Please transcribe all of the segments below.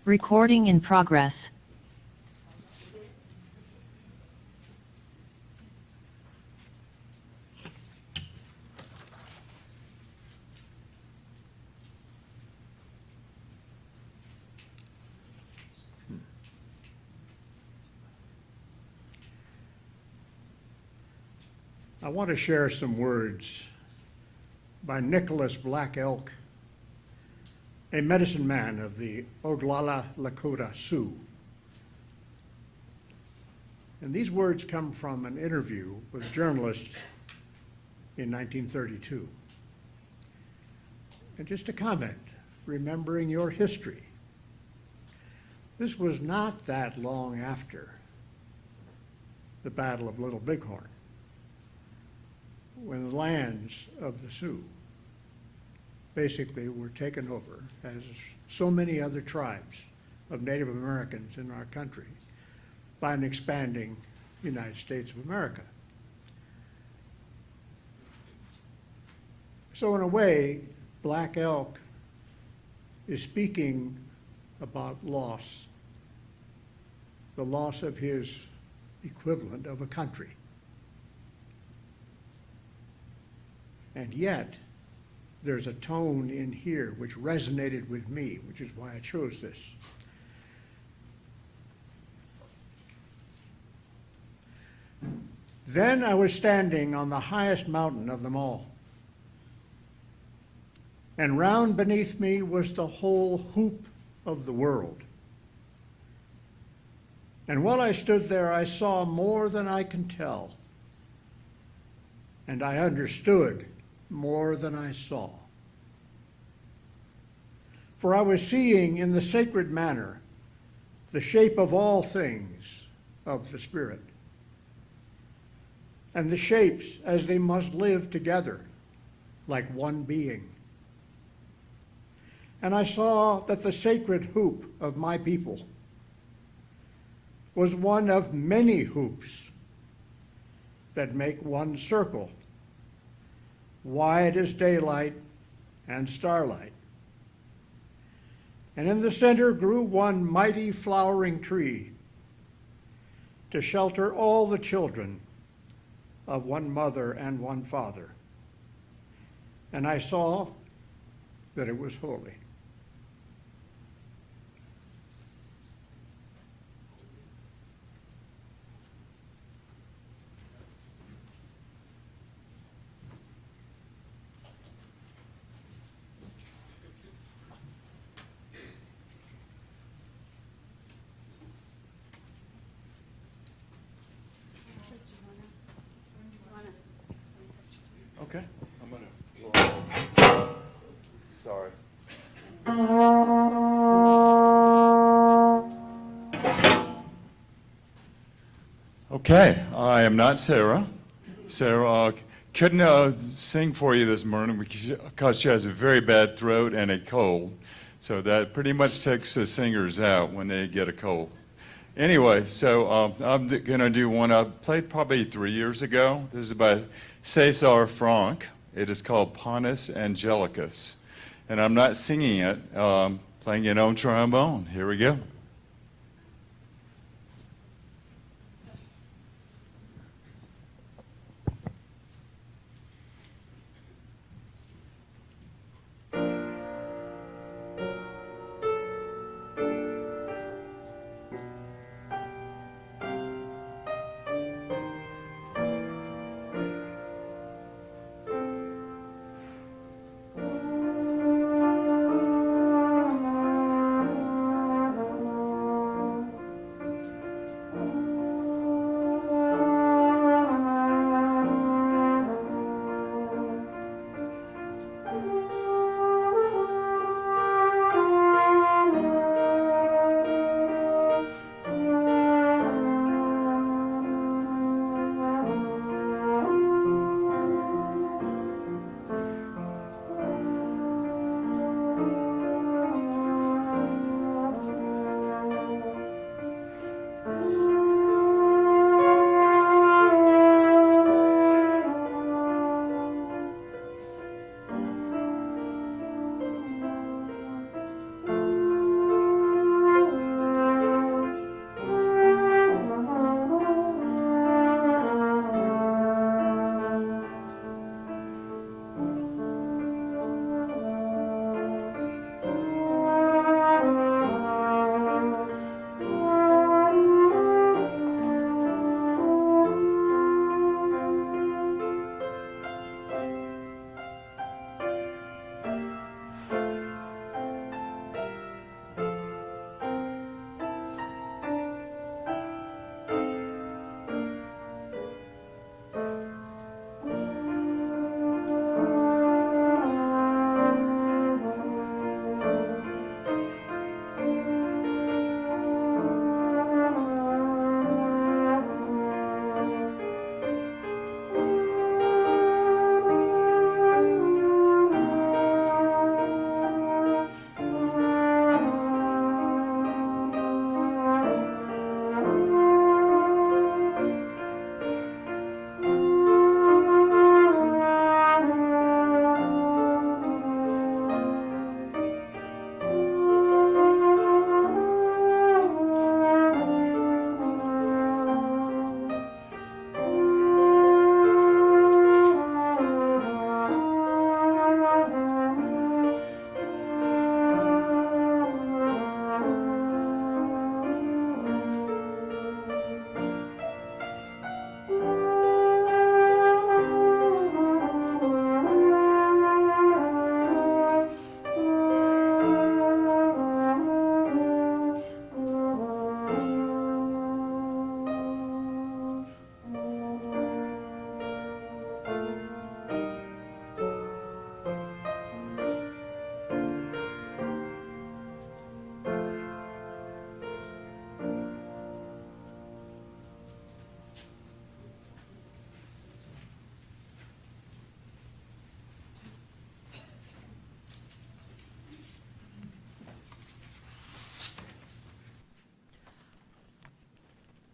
Recording in progress. I want to share some words by Nicholas Black Elk, a medicine man of the Oglala Lakota Sioux. And these words come from an interview with journalists in 1932. And just a comment, remembering your history. This was not that long after the Battle of Little Bighorn, when the lands of the Sioux basically were taken over, as so many other tribes of Native Americans in our country, by an expanding United States of America. So in a way, Black Elk is speaking about loss, the loss of his equivalent of a country. And yet, there's a tone in here which resonated with me, which is why I chose this. Then I was standing on the highest mountain of them all, and round beneath me was the whole hoop of the world. And while I stood there, I saw more than I can tell, and I understood more than I saw. For I was seeing in the sacred manner the shape of all things of the Spirit, and the shapes as they must live together like one being. And I saw that the sacred hoop of my people was one of many hoops that make one circle, wide as daylight and starlight. And in the center grew one mighty flowering tree to shelter all the children of one mother and one father. And I saw that it was holy. Okay, I'm gonna. Sorry. Okay, I am not Sarah. Sarah couldn't sing for you this morning because she has a very bad throat and a cold. So that pretty much takes the singers out when they get a cold. Anyway, so I'm going to do one I played probably 3 years ago. This is by Cesar Franck. It is called Panis Angelicus. And I'm not singing it, playing it on trombone. Here we go.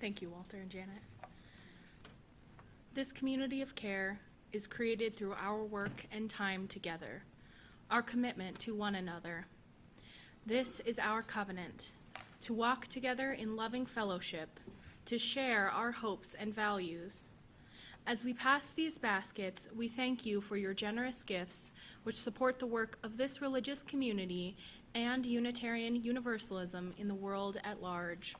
Thank you, Walter and Janet. This community of care is created through our work and time together, our commitment to one another. This is our covenant, to walk together in loving fellowship, to share our hopes and values. As we pass these baskets, we thank you for your generous gifts, which support the work of this religious community and Unitarian Universalism in the world at large.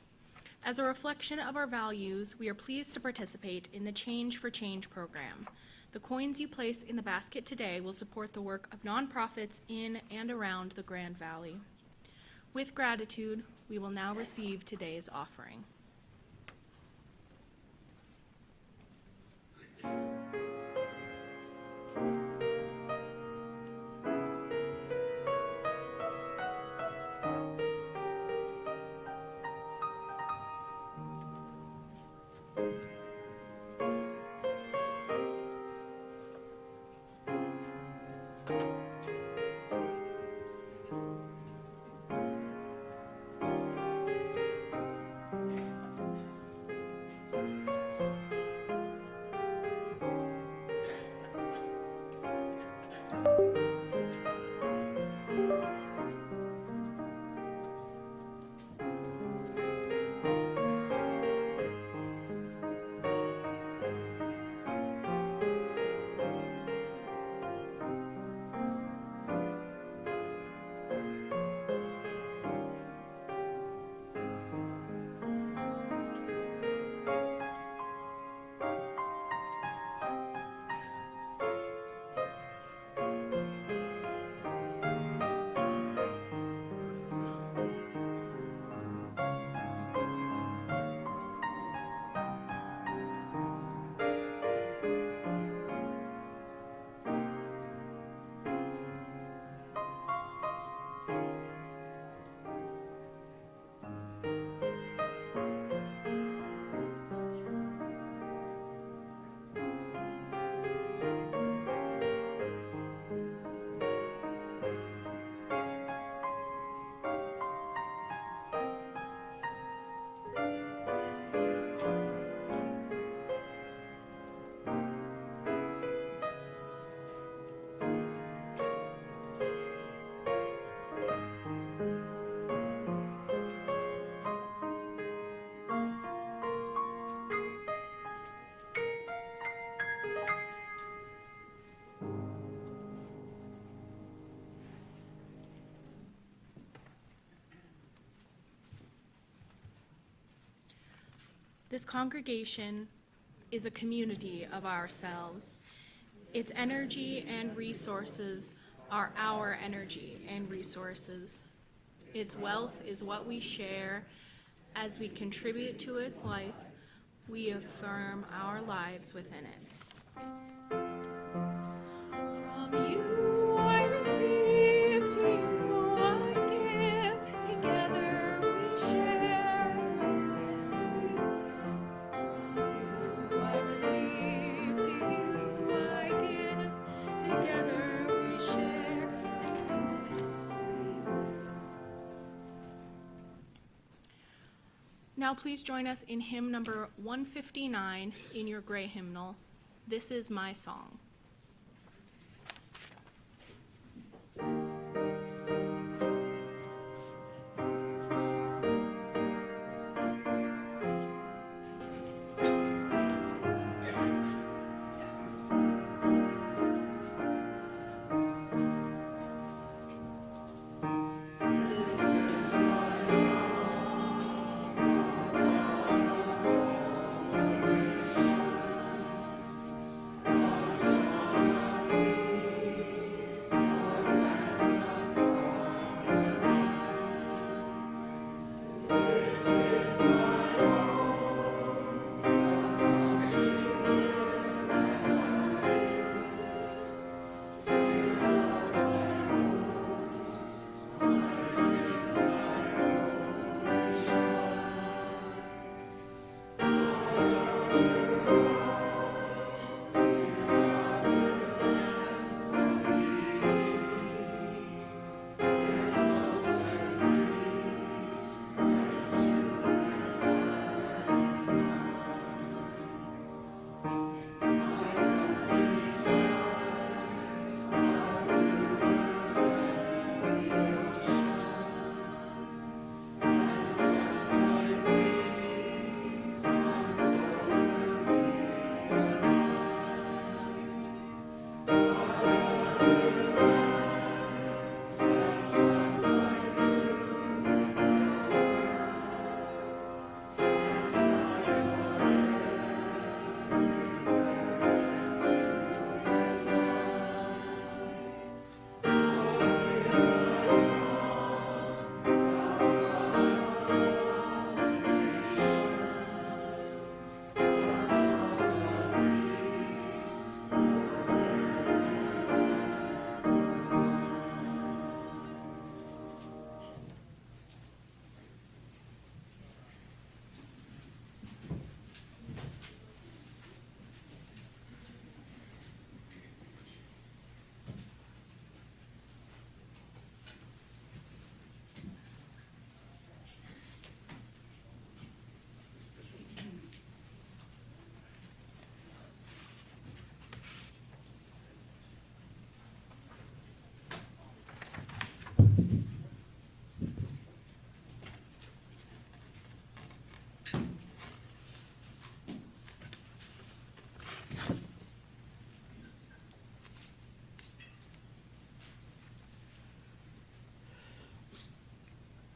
As a reflection of our values, we are pleased to participate in the Change for Change program. The coins you place in the basket today will support the work of nonprofits in and around the Grand Valley. With gratitude, we will now receive today's offering. This congregation is a community of ourselves. Its energy and resources are our energy and resources. Its wealth is what we share. As we contribute to its life, we affirm our lives within it. From you I receive, to you I give, together we share. I receive, to you I give, together we share, and this we will. Now please join us in hymn number 159 in your gray hymnal, This Is My Song. This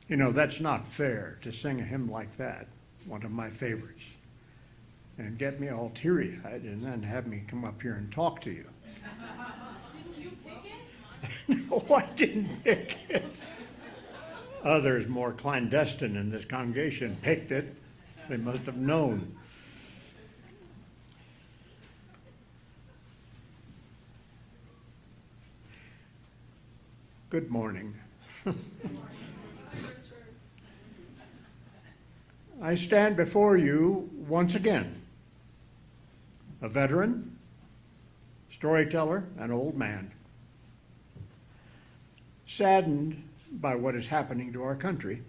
You know, that's not fair to sing a hymn like that, one of my favorites, and get me all teary-eyed and then have me come up here and talk to you. Didn't you pick it? No, I didn't pick it. Others more clandestine in this congregation picked it. They must have known. Good morning. I stand before you once again, a veteran, storyteller, and old man, saddened by what is happening to our country,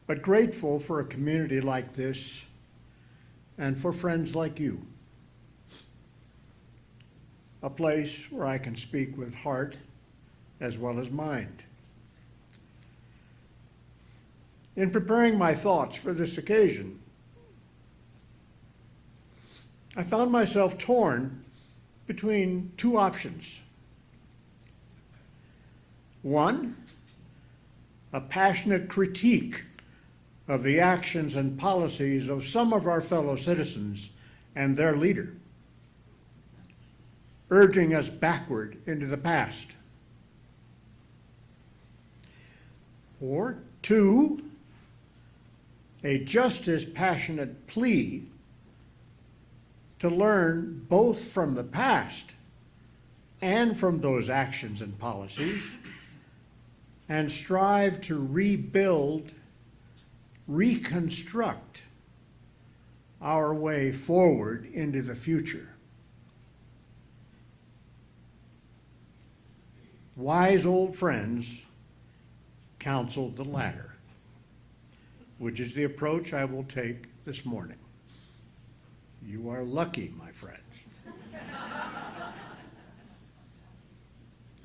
but grateful for a community like this and for friends like you. A place where I can speak with heart as well as mind. In preparing my thoughts for this occasion, I found myself torn between two options. One, a passionate critique of the actions and policies of some of our fellow citizens and their leader, urging us backward into the past. Or two, a just as passionate plea to learn both from the past and from those actions and policies and strive to rebuild, reconstruct our way forward into the future. Wise old friends counseled the latter, which is the approach I will take this morning. You are lucky, my friends.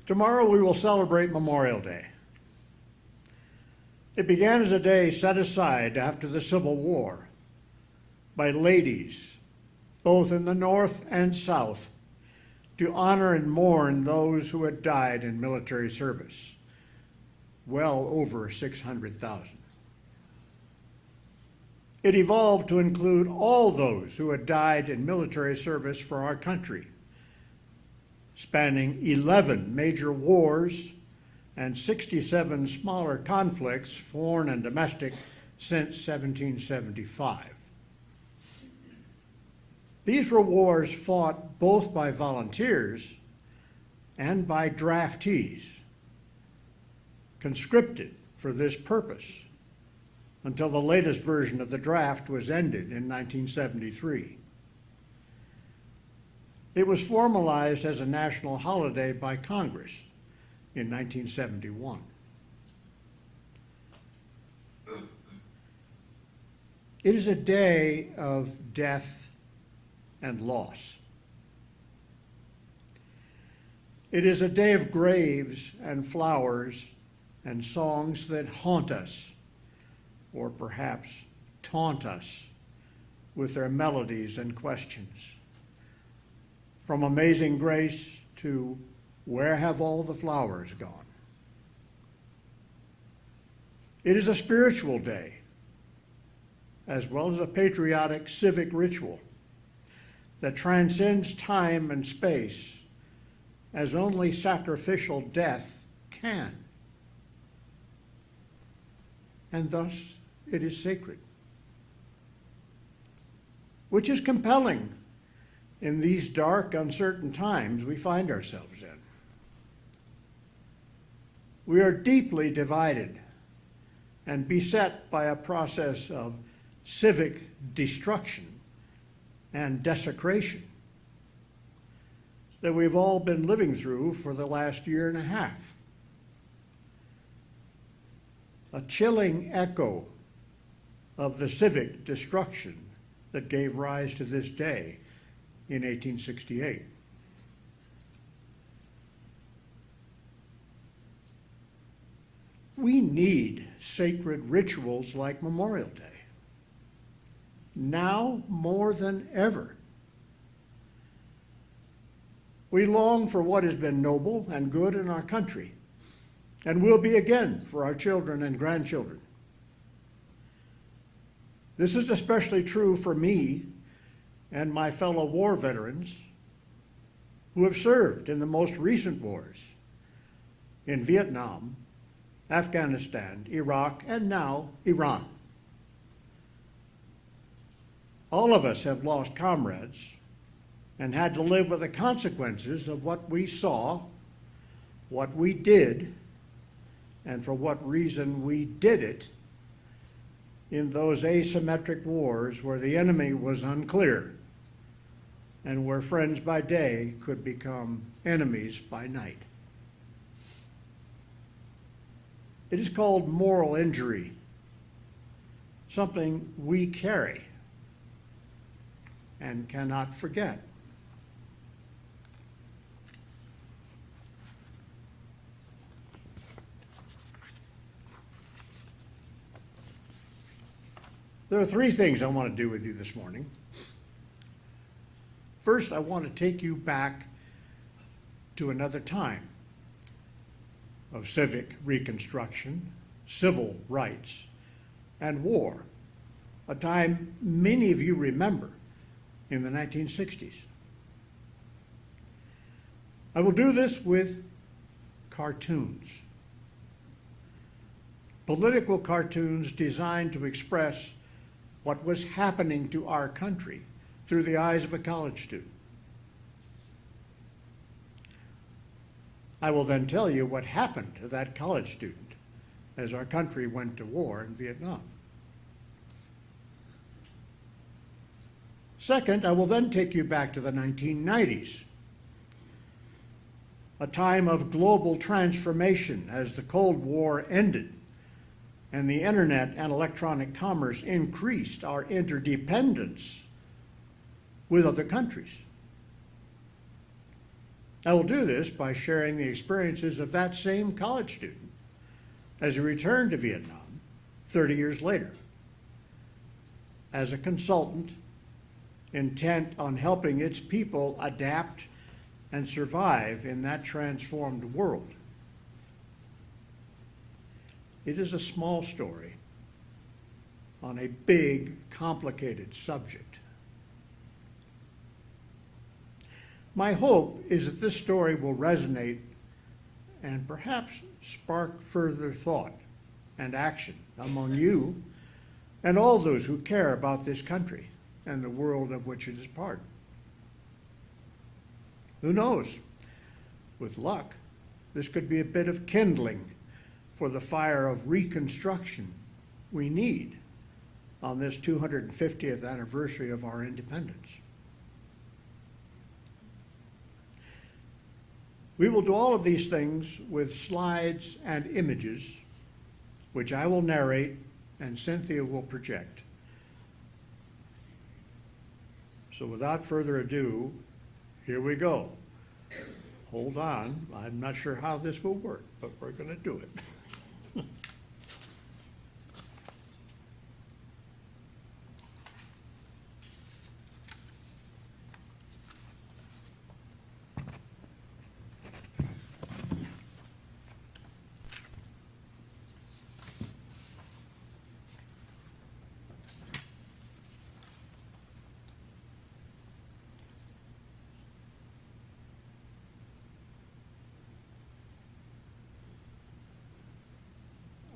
Tomorrow we will celebrate Memorial Day. It began as a day set aside after the Civil War by ladies, both in the North and South, to honor and mourn those who had died in military service, well over 600,000. It evolved to include all those who had died in military service for our country, spanning 11 major wars and 67 smaller conflicts, foreign and domestic, since 1775. These were wars fought both by volunteers and by draftees, conscripted for this purpose, until the latest version of the draft was ended in 1973. It was formalized as a national holiday by Congress in 1971. It is a day of death and loss. It is a day of graves and flowers and songs that haunt us, or perhaps taunt us with their melodies and questions. From Amazing Grace to Where Have All the Flowers Gone? It is a spiritual day, as well as a patriotic civic ritual that transcends time and space as only sacrificial death can. And thus, it is sacred, which is compelling in these dark, uncertain times we find ourselves in. We are deeply divided and beset by a process of civic destruction and desecration that we've all been living through for the last year and a half. A chilling echo of the civic destruction that gave rise to this day in 1868. We need sacred rituals like Memorial Day, now more than ever. We long for what has been noble and good in our country, and will be again for our children and grandchildren. This is especially true for me and my fellow war veterans who have served in the most recent wars in Vietnam, Afghanistan, Iraq, and now Iran. All of us have lost comrades and had to live with the consequences of what we saw, what we did, and for what reason we did it in those asymmetric wars where the enemy was unclear and where friends by day could become enemies by night. It is called moral injury, something we carry and cannot forget. There are three things I want to do with you this morning. First, I want to take you back to another time of civic reconstruction, civil rights, and war, a time many of you remember in the 1960s. I will do this with cartoons, political cartoons designed to express what was happening to our country through the eyes of a college student. I will then tell you what happened to that college student as our country went to war in Vietnam. Second, I will then take you back to the 1990s, a time of global transformation as the Cold War ended and the internet and electronic commerce increased our interdependence with other countries. I will do this by sharing the experiences of that same college student as he returned to Vietnam 30 years later as a consultant intent on helping its people adapt and survive in that transformed world. It is a small story on a big, complicated subject. My hope is that this story will resonate and perhaps spark further thought and action among you and all those who care about this country and the world of which it is part. Who knows? With luck, this could be a bit of kindling for the fire of reconstruction we need on this 250th anniversary of our independence. We will do all of these things with slides and images, which I will narrate and Cynthia will project. So without further ado, here we go. Hold on, I'm not sure how this will work, but we're going to do it.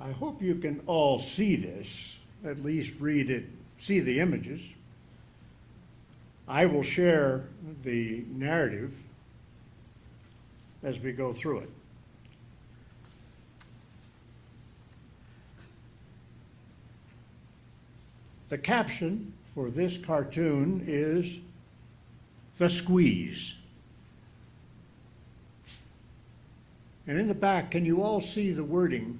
I hope you can all see this, at least read it, see the images. I will share the narrative as we go through it. The caption for this cartoon is "The Squeeze." And in the back, can you all see the wording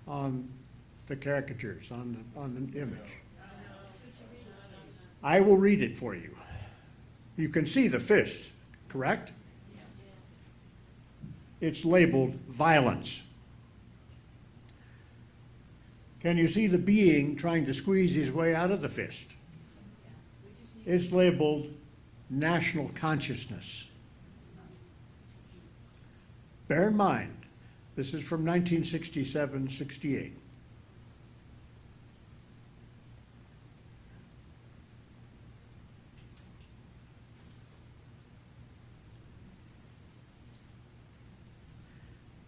on the caricatures, on the image? I will read it for you. You can see the fist, correct? It's labeled violence. Can you see the being trying to squeeze his way out of the fist? It's labeled national consciousness. Bear in mind, This is from 1967-68.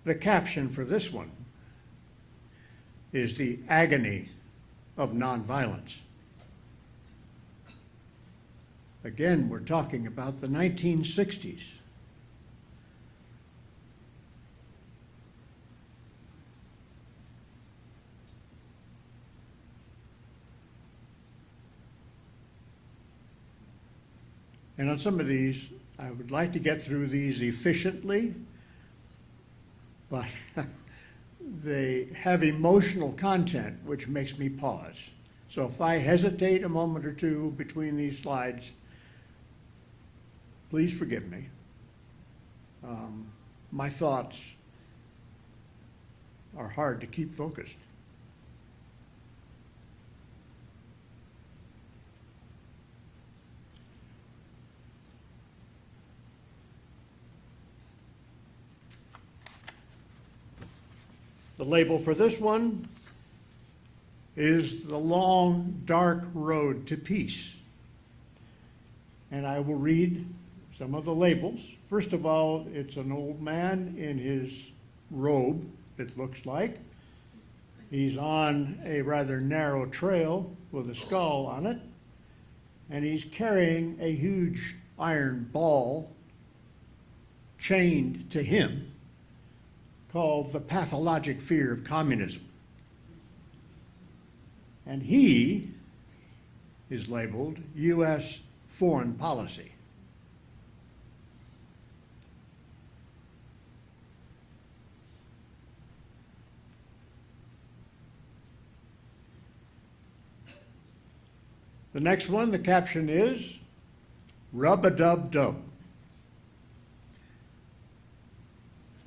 The caption for this one is "The Agony of Nonviolence." Again, we're talking about the 1960s. And on some of these, I would like to get through these efficiently, but they have emotional content, which makes me pause. So if I hesitate a moment or two between these slides, please forgive me. My thoughts are hard to keep focused. The label for this one is "The Long, Dark Road to Peace." And I will read some of the labels. First of all, it's an old man in his robe, it looks like. He's on a rather narrow trail with a skull on it, and he's carrying a huge iron ball chained to him, called "The Pathologic Fear of Communism." And he is labeled U.S. Foreign Policy. The next one, the caption is "Rub-a-dub-dub."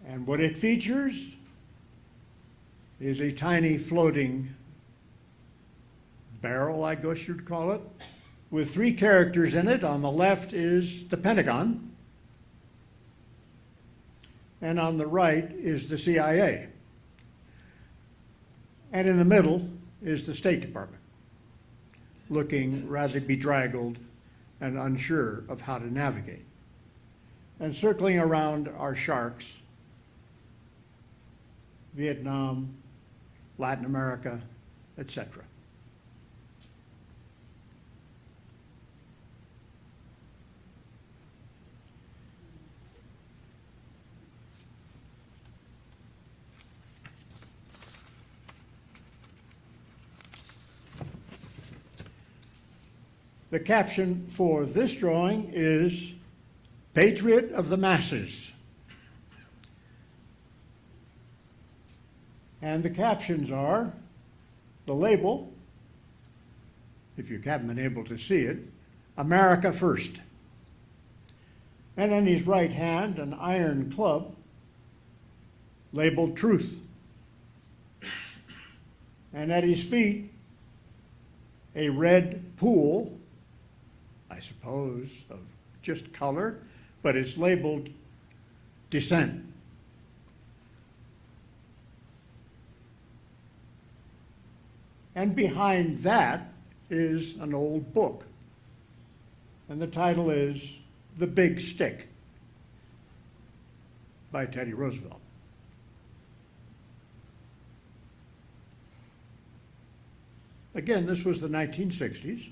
And what it features is a tiny floating barrel, I guess you'd call it, with 3 characters in it. On the left is the Pentagon, and on the right is the CIA. And in the middle is the State Department, looking rather bedraggled and unsure of how to navigate. And circling around are sharks: Vietnam, Latin America, etc. The caption for this drawing is "Patriot of the Masses." And the captions are the label, if you haven't been able to see it, "America First." And in his right hand, an iron club labeled "Truth." And at his feet, a red pool, I suppose of just color, but it's labeled "Dissent." And behind that is an old book, and the title is "The Big Stick" by Teddy Roosevelt. Again, this was the 1960s.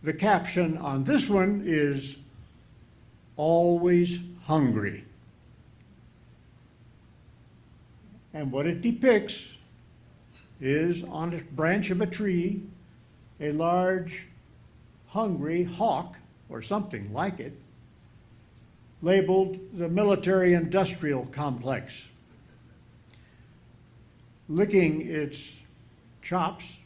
The caption on this one is "Always Hungry." And what it depicts is, on a branch of a tree, a large hungry hawk, or something like it, labeled "The Military-Industrial Complex," licking its chops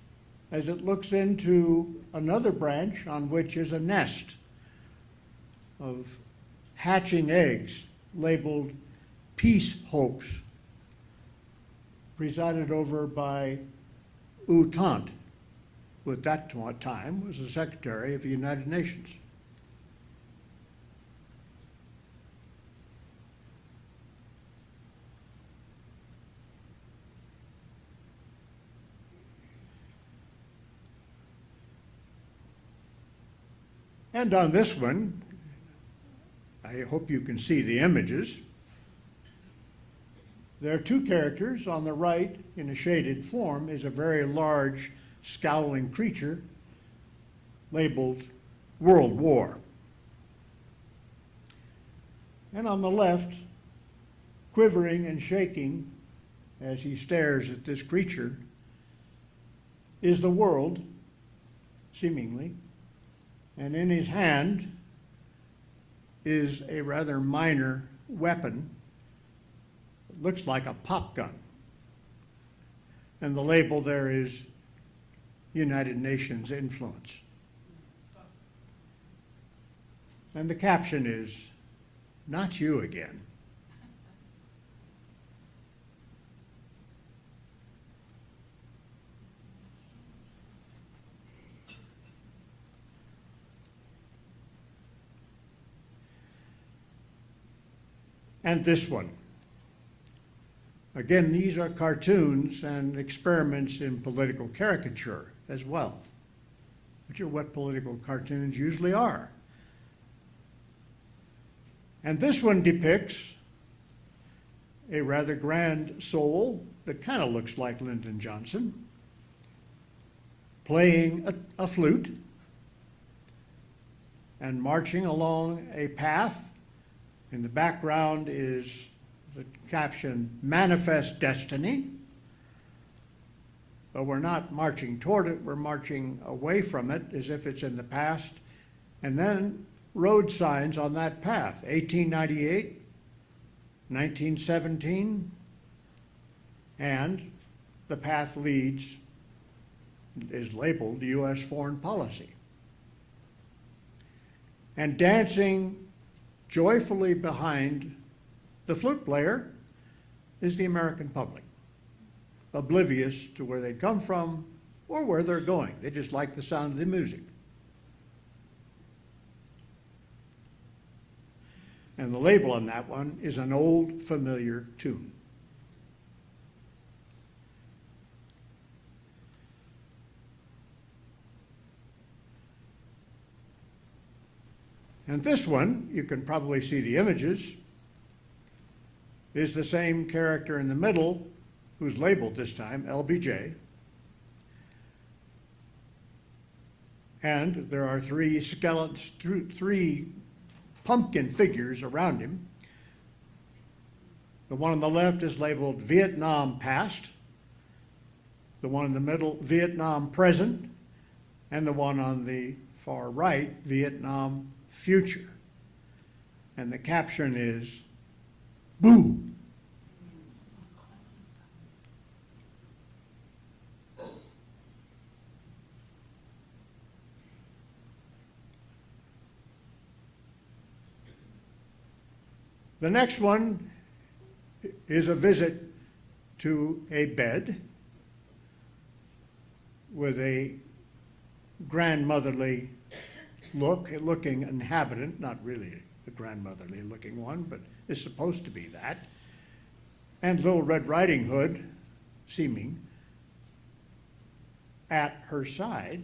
as it looks into another branch on which is a nest of hatching eggs labeled "Peace Hopes," presided over by Outant, who at that time was the Secretary of the United Nations. And on this one, I hope you can see the images. There are two characters. On the right, in a shaded form, is a very large, scowling creature labeled World War. And on the left, quivering and shaking as he stares at this creature, is the world, seemingly, and in his hand is a rather minor weapon. It looks like a pop gun. And the label there is United Nations influence. And the caption is, "Not you again." And this one. Again, these are cartoons and experiments in political caricature as well, which are what political cartoons usually are. And this one depicts a rather grand soul that kind of looks like Lyndon Johnson, playing a flute and marching along a path. In the background is the caption, "Manifest Destiny." But we're not marching toward it, we're marching away from it as if it's in the past. And then road signs on that path, 1898, 1917, and the path leads, is labeled U.S. foreign policy. And dancing joyfully behind the flute player is the American public, oblivious to where they come from or where they're going. They just like the sound of the music. And the label on that one is an old familiar tune. And this one, you can probably see the images, is the same character in the middle, who's labeled this time LBJ. And there are three skeletons, three pumpkin figures around him. The one on the left is labeled Vietnam Past, the one in the middle, Vietnam Present, and the one on the far right, Vietnam Future. And the caption is, "Boo." The next one is a visit to a bed with a grandmotherly looking inhabitant, not really the grandmotherly looking one, but is supposed to be that, and Little Red Riding Hood, seeming, at her side.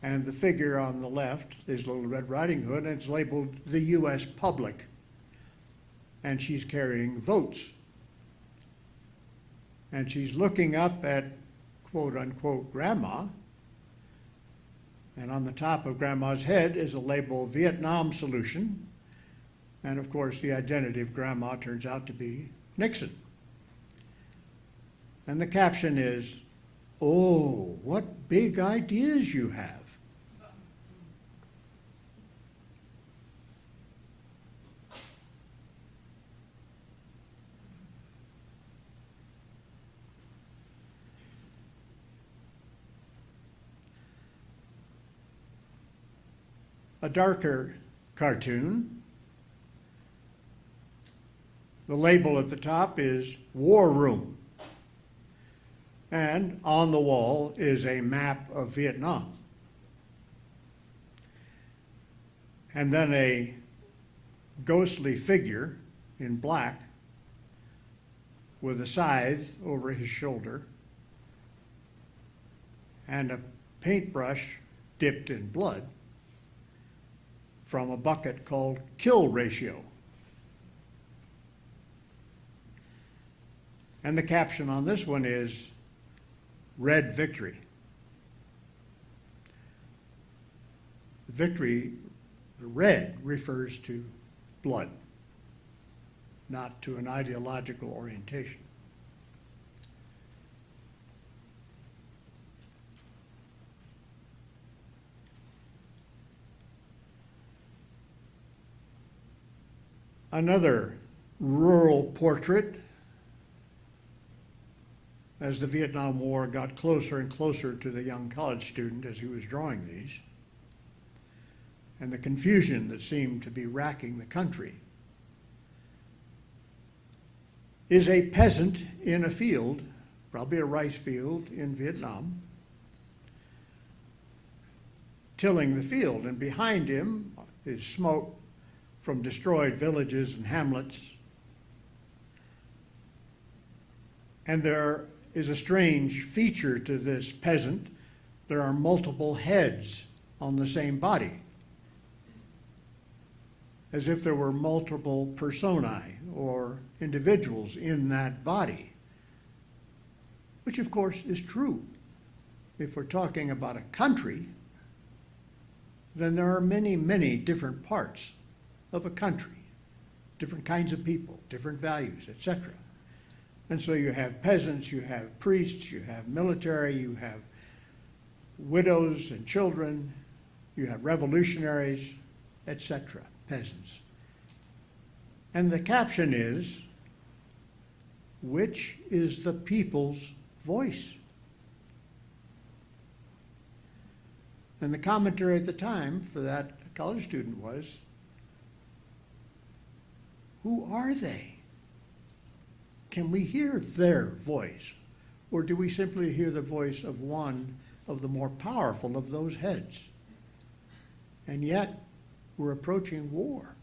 And the figure on the left is Little Red Riding Hood, and it's labeled the U.S. public. And she's carrying votes. And she's looking up at, quote unquote, Grandma. And on the top of Grandma's head is a label, Vietnam Solution. And of course, the identity of Grandma turns out to be Nixon. And the caption is, "Oh, what big ideas you have." A darker cartoon. The label at the top is War Room. And on the wall is a map of Vietnam. And then a ghostly figure in black with a scythe over his shoulder and a paintbrush dipped in blood from a bucket called kill ratio. And the caption on this one is red victory. Victory, the red, refers to blood, not to an ideological orientation. Another rural portrait as the Vietnam War got closer and closer to the young college student as he was drawing these, and the confusion that seemed to be racking the country, is a peasant in a field, probably a rice field in Vietnam, tilling the field, and behind him is smoke from destroyed villages and hamlets. And there is a strange feature to this peasant. There are multiple heads on the same body, as if there were multiple personae or individuals in that body, which of course is true. If we're talking about a country, then there are many, many different parts of a country, different kinds of people, different values, etc. And so you have peasants, you have priests, you have military, you have widows and children, you have revolutionaries, etc., peasants. And the caption is, which is the people's voice? And the commentary at the time for that college student was, who are they? Can we hear their voice? Or do we simply hear the voice of one of the more powerful of those heads? And yet, we're approaching war.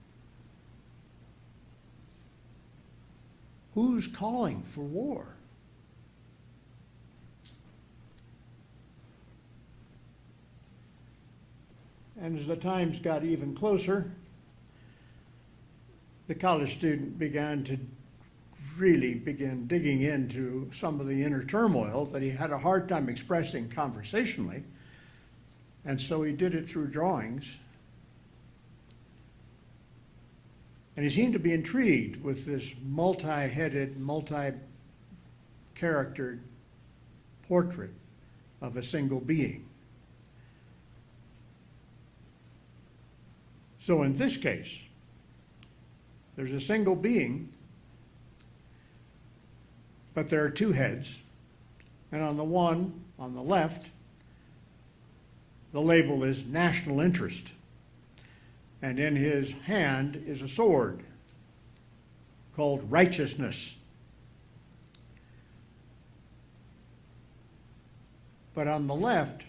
Who's calling for war? And as the times got even closer, the college student began to really begin digging into some of the inner turmoil that he had a hard time expressing conversationally. And so he did it through drawings. And he seemed to be intrigued with this multi-headed, multi-charactered portrait of a single being. So in this case, there's a single being, but there are two heads. And on the one, on the left, the label is national interest. And in his hand is a sword called righteousness. But on the left,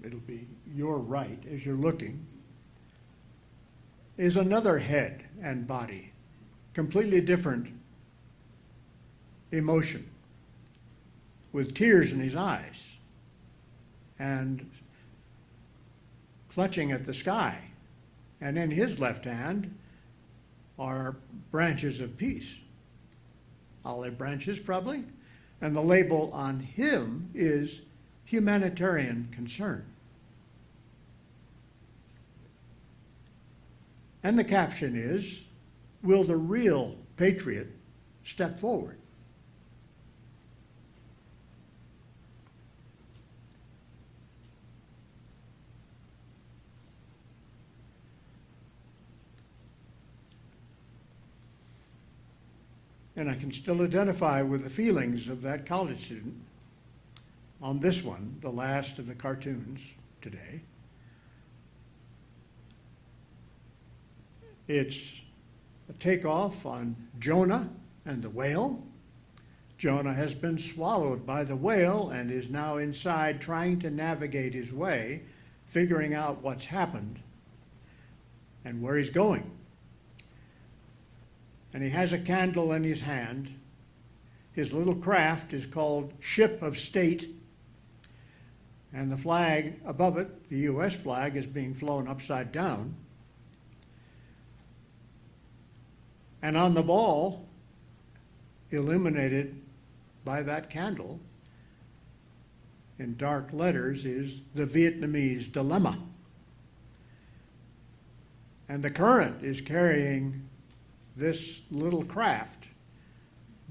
it'll be your right as you're looking, is another head and body, completely different emotion, with tears in his eyes and clutching at the sky. And in his left hand are branches of peace, olive branches probably, and the label on him is humanitarian concern. And the caption is, will the real patriot step forward? And I can still identify with the feelings of that college student on this one, the last of the cartoons today. It's a takeoff on Jonah and the whale, Jonah has been swallowed by the whale and is now inside trying to navigate his way, figuring out what's happened and where he's going. And he has a candle in his hand. His little craft is called Ship of State, and the flag above it, the U.S. flag, is being flown upside down. And on the ball, illuminated by that candle, in dark letters, is the Vietnamese dilemma. And the current is carrying this little craft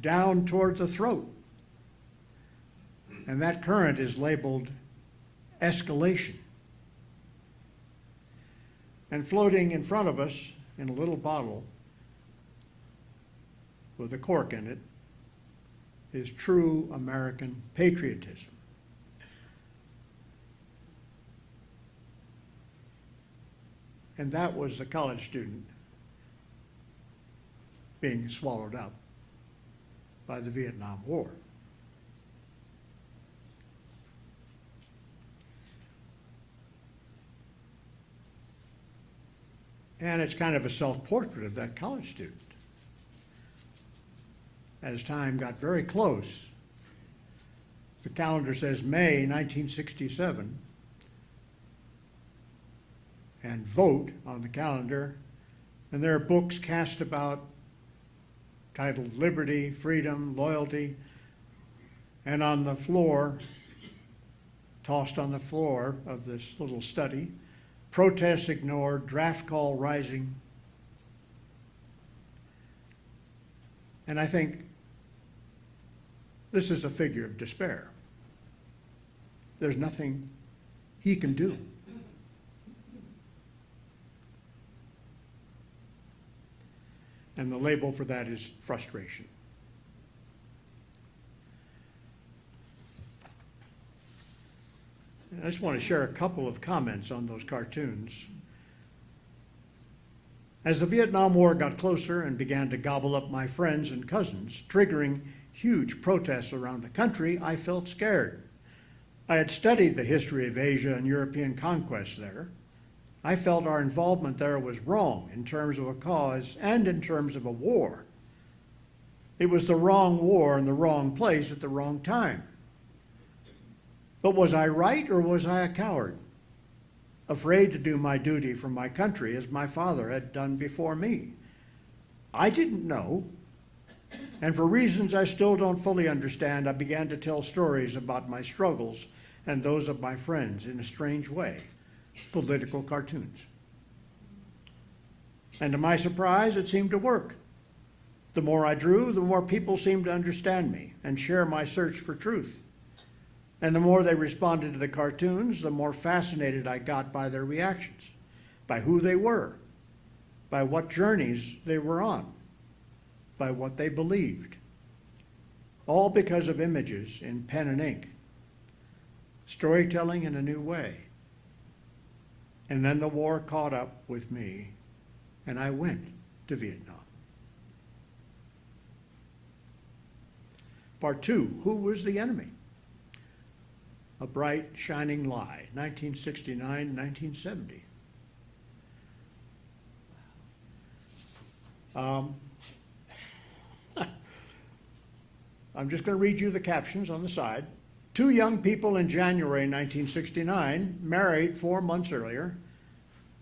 down toward the throat. And that current is labeled escalation. And floating in front of us in a little bottle with a cork in it is true American patriotism. And that was the college student being swallowed up by the Vietnam War. And it's kind of a self-portrait of that college student. As time got very close, the calendar says May 1967, and vote on the calendar, and there are books cast about titled Liberty, Freedom, Loyalty, and on the floor, tossed on the floor of this little study, protests ignored, draft call rising. And I think this is a figure of despair. There's nothing he can do. And the label for that is frustration. And I just want to share a couple of comments on those cartoons. As the Vietnam War got closer and began to gobble up my friends and cousins, triggering huge protests around the country, I felt scared. I had studied the history of Asia and European conquest there. I felt our involvement there was wrong in terms of a cause and in terms of a war. It was the wrong war in the wrong place at the wrong time. But was I right or was I a coward? Afraid to do my duty for my country as my father had done before me? I didn't know. And for reasons I still don't fully understand, I began to tell stories about my struggles and those of my friends in a strange way. Political cartoons. And to my surprise, it seemed to work. The more I drew, the more people seemed to understand me and share my search for truth. And the more they responded to the cartoons, the more fascinated I got by their reactions, by who they were, by what journeys they were on, by what they believed. All because of images in pen and ink. Storytelling in a new way. And then the war caught up with me, and I went to Vietnam. Part 2, who was the enemy? A Bright, Shining Lie, 1969-1970. I'm just going to read you the captions on the side. Two young people in January 1969 married 4 months earlier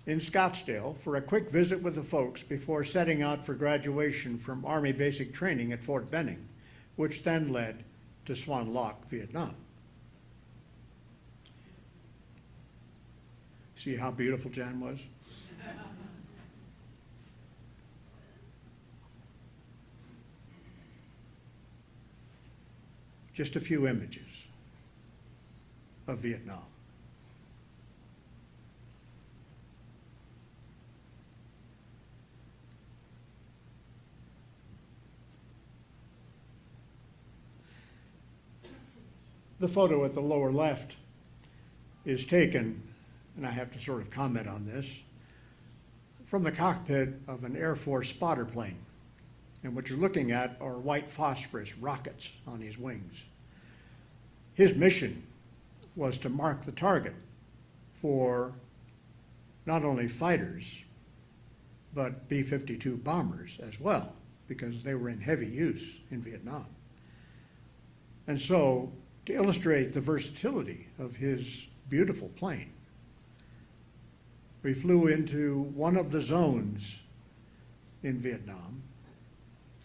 in Scottsdale for a quick visit with the folks before setting out for graduation from Army basic training at Fort Benning, which then led to Swan Lock, Vietnam. See how beautiful Jan was? Just a few images of Vietnam. The photo at the lower left is taken, and I have to sort of comment on this, from the cockpit of an Air Force spotter plane. And what you're looking at are white phosphorus rockets on his wings. His mission was to mark the target for not only fighters, but B-52 bombers as well, because they were in heavy use in Vietnam. And so, to illustrate the versatility of his beautiful plane, we flew into one of the zones in Vietnam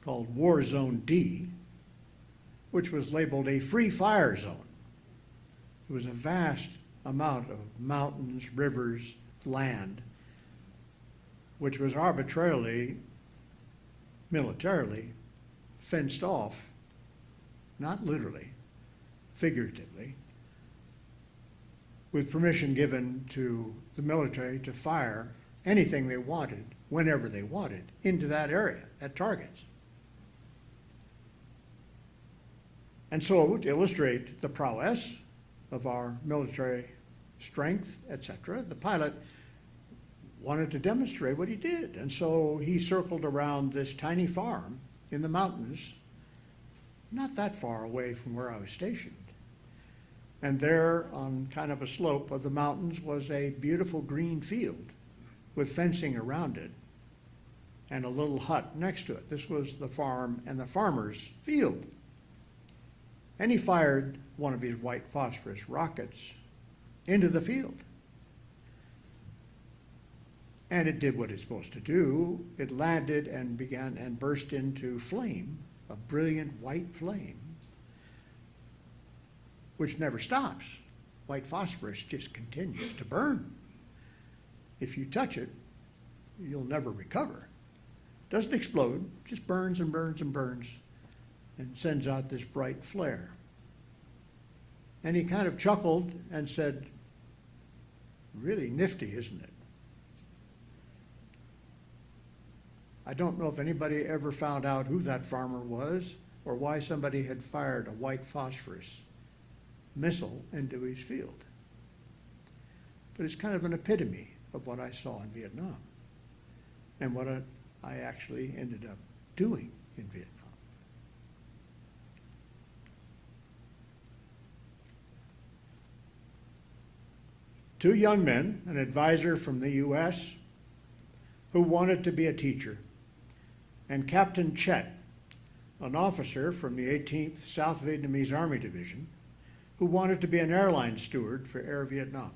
called War Zone D, which was labeled a free fire zone. It was a vast amount of mountains, rivers, land, which was arbitrarily, militarily fenced off, not literally, figuratively, with permission given to the military to fire anything they wanted, whenever they wanted, into that area, at targets. And so, to illustrate the prowess of our military strength, etc., the pilot wanted to demonstrate what he did. And so he circled around this tiny farm in the mountains, not that far away from where I was stationed. And there, on kind of a slope of the mountains, was a beautiful green field with fencing around it and a little hut next to it. This was the farm and the farmer's field. And he fired one of his white phosphorus rockets into the field. And it did what it's supposed to do. It landed and began and burst into flame, a brilliant white flame, which never stops. White phosphorus just continues to burn. If you touch it, you'll never recover. Doesn't explode, just burns and burns and burns and sends out this bright flare. And he kind of chuckled and said, "Really nifty, isn't it?" I don't know if anybody ever found out who that farmer was or why somebody had fired a white phosphorus missile into his field. But it's kind of an epitome of what I saw in Vietnam and what I actually ended up doing in Vietnam. Two young men, an advisor from the U.S. who wanted to be a teacher, and Captain Chet, an officer from the 18th South Vietnamese Army Division, who wanted to be an airline steward for Air Vietnam.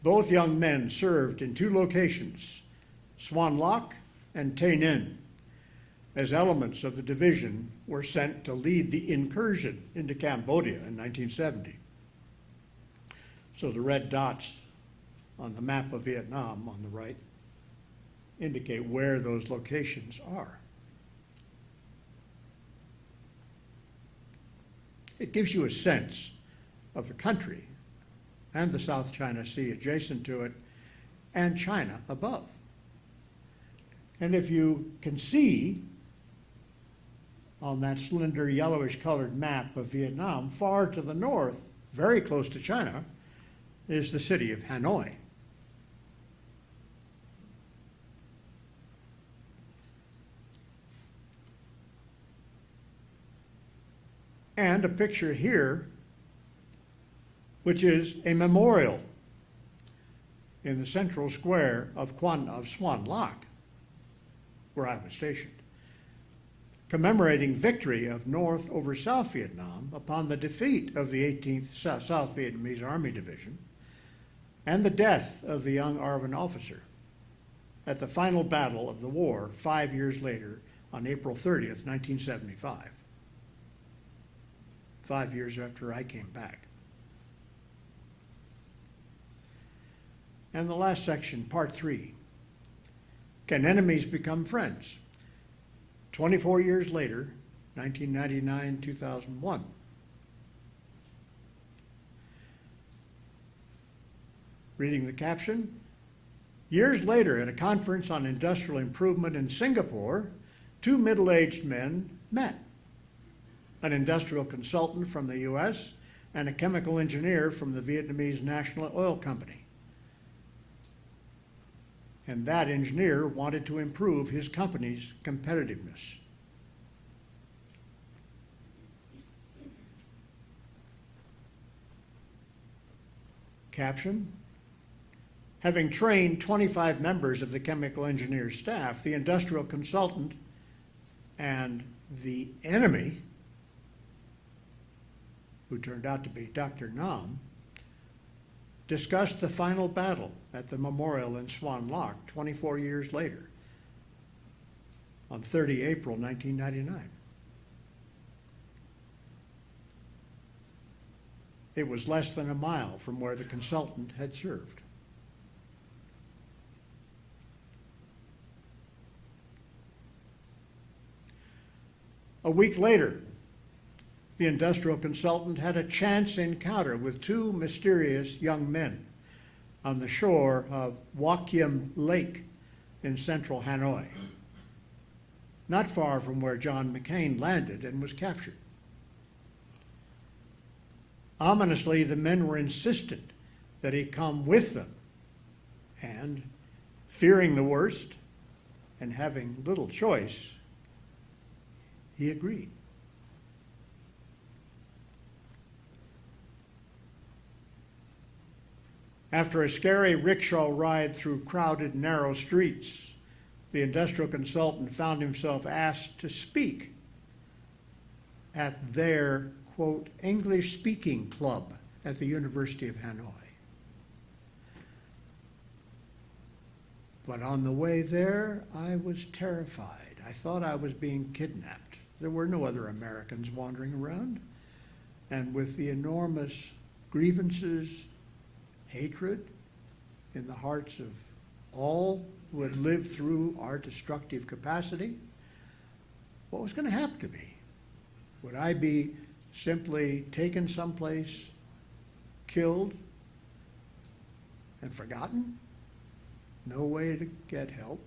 Both young men served in two locations, Swan Loc and Tay Ninh, as elements of the division were sent to lead the incursion into Cambodia in 1970. So the red dots on the map of Vietnam on the right indicate where those locations are. It gives you a sense of the country and the South China Sea adjacent to it and China above. And if you can see on that slender yellowish colored map of Vietnam, far to the north, very close to China, is the city of Hanoi. And a picture here, which is a memorial in the central square of Swan Loc, where I was stationed, commemorating victory of North over South Vietnam upon the defeat of the 18th South Vietnamese Army Division and the death of the young ARVN officer at the final battle of the war 5 years later on April 30th, 1975, 5 years after I came back. And the last section, part 3, can enemies become friends? 24 years later, 1999-2001. Reading the caption, years later at a conference on industrial improvement in Singapore, two middle-aged men met, an industrial consultant from the U.S. and a chemical engineer from the Vietnamese National Oil Company. And that engineer wanted to improve his company's competitiveness. Caption: having trained 25 members of the chemical engineer staff, the industrial consultant and the enemy, who turned out to be Dr. Nam, discussed the final battle at the memorial in Swan Loch 24 years later, on 30 April 1999. It was less than a mile from where the consultant had served. A week later, the industrial consultant had a chance encounter with two mysterious young men on the shore of Wakiem Lake in central Hanoi, not far from where John McCain landed and was captured. Ominously, the men were insistent that he come with them, and fearing the worst and having little choice, he agreed. After a scary rickshaw ride through crowded, narrow streets, the industrial consultant found himself asked to speak at their, quote, English-speaking club at the University of Hanoi. But on the way there, I was terrified. I thought I was being kidnapped. There were no other Americans wandering around. And with the enormous grievances, hatred in the hearts of all who had lived through our destructive capacity, what was going to happen to me? Would I be simply taken someplace, killed, and forgotten? No way to get help.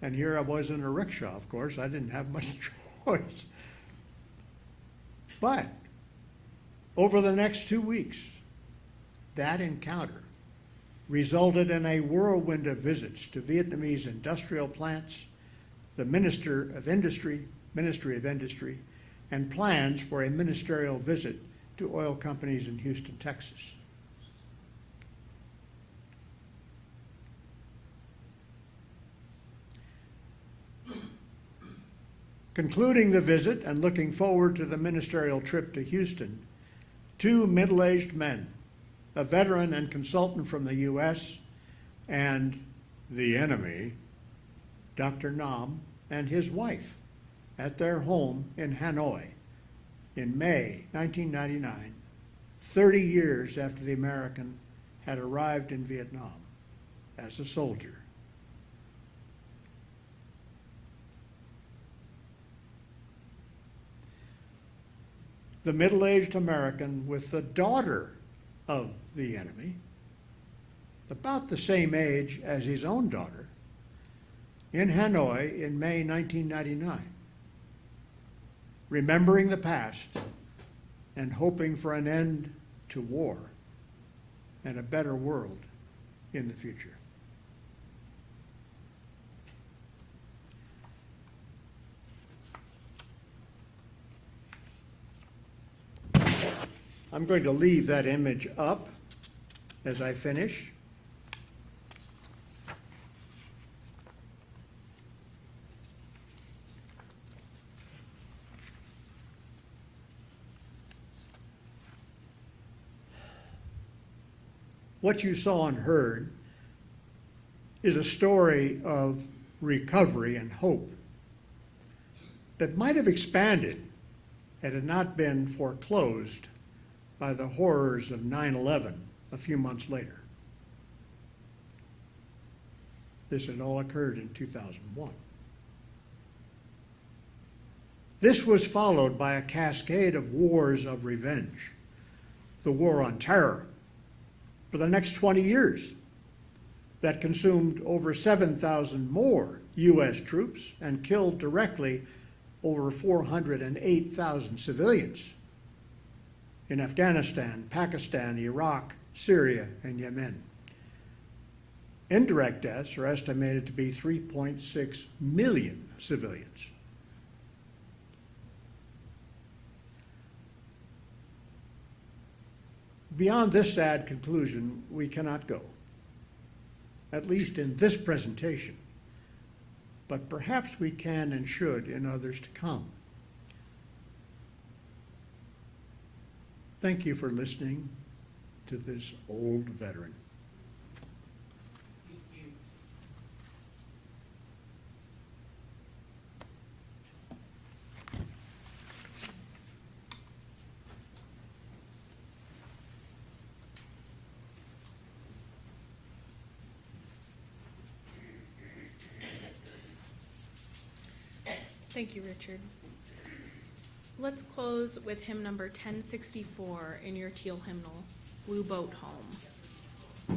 And here I was in a rickshaw, of course. I didn't have much choice. But over the next 2 weeks, that encounter resulted in a whirlwind of visits to Vietnamese industrial plants, the Ministry of Industry, and plans for a ministerial visit to oil companies in Houston, Texas. Concluding the visit and looking forward to the ministerial trip to Houston, two middle-aged men, a veteran and consultant from the U.S., and the enemy, Dr. Nam, and his wife, at their home in Hanoi in May 1999, 30 years after the American had arrived in Vietnam as a soldier. The middle-aged American with the daughter of the enemy, about the same age as his own daughter, in Hanoi in May 1999, remembering the past and hoping for an end to war and a better world in the future. I'm going to leave that image up as I finish. What you saw and heard is a story of recovery and hope that might have expanded had it not been foreclosed by the horrors of 9/11 a few months later. This had all occurred in 2001. This was followed by a cascade of wars of revenge. The war on terror for the next 20 years that consumed over 7,000 more U.S. troops and killed directly over 408,000 civilians in Afghanistan, Pakistan, Iraq, Syria, and Yemen. Indirect deaths are estimated to be 3.6 million civilians. Beyond this sad conclusion, we cannot go, at least in this presentation, but perhaps we can and should in others to come. Thank you for listening to this old veteran. Thank you, Richard. Let's close with hymn number 1064 in your teal hymnal, Blue Boat Home.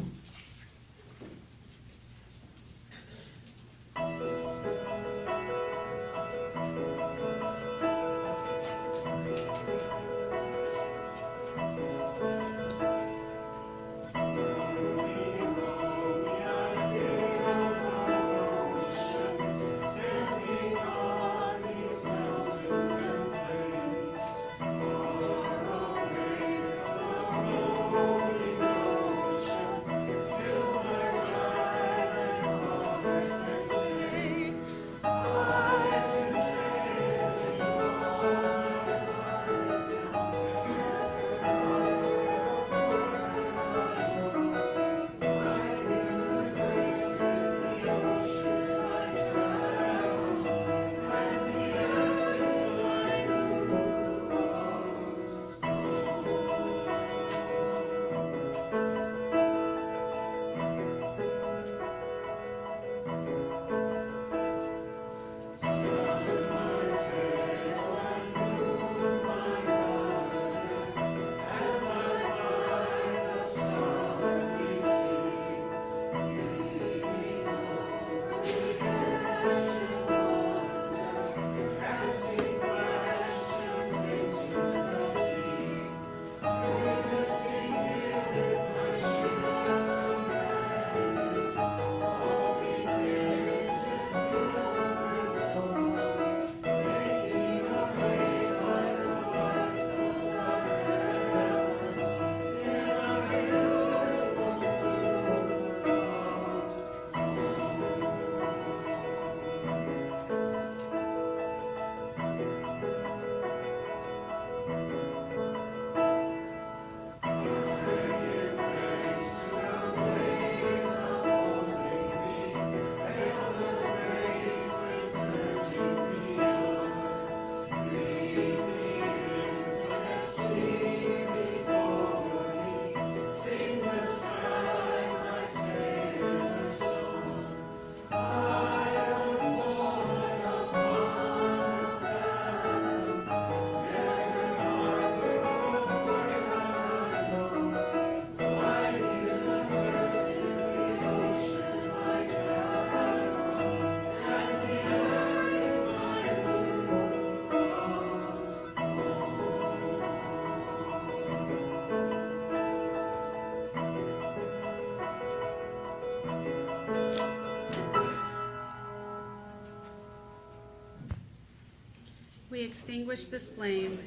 We extinguish this flame,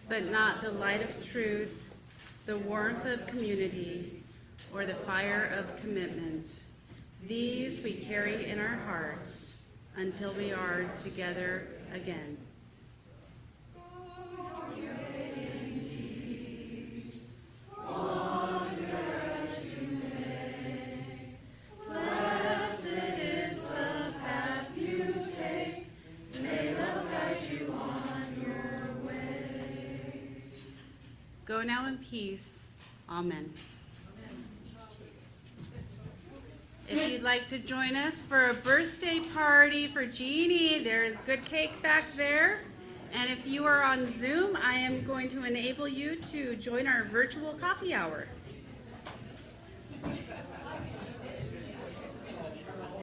but not the light of truth, the warmth of community, or the fire of commitment. These we carry in our hearts until we are together again. Go now in peace. Amen. If you'd like to join us for a birthday party for Jeannie, there is good cake back there. And if you are on Zoom, I am going to enable you to join our virtual coffee hour.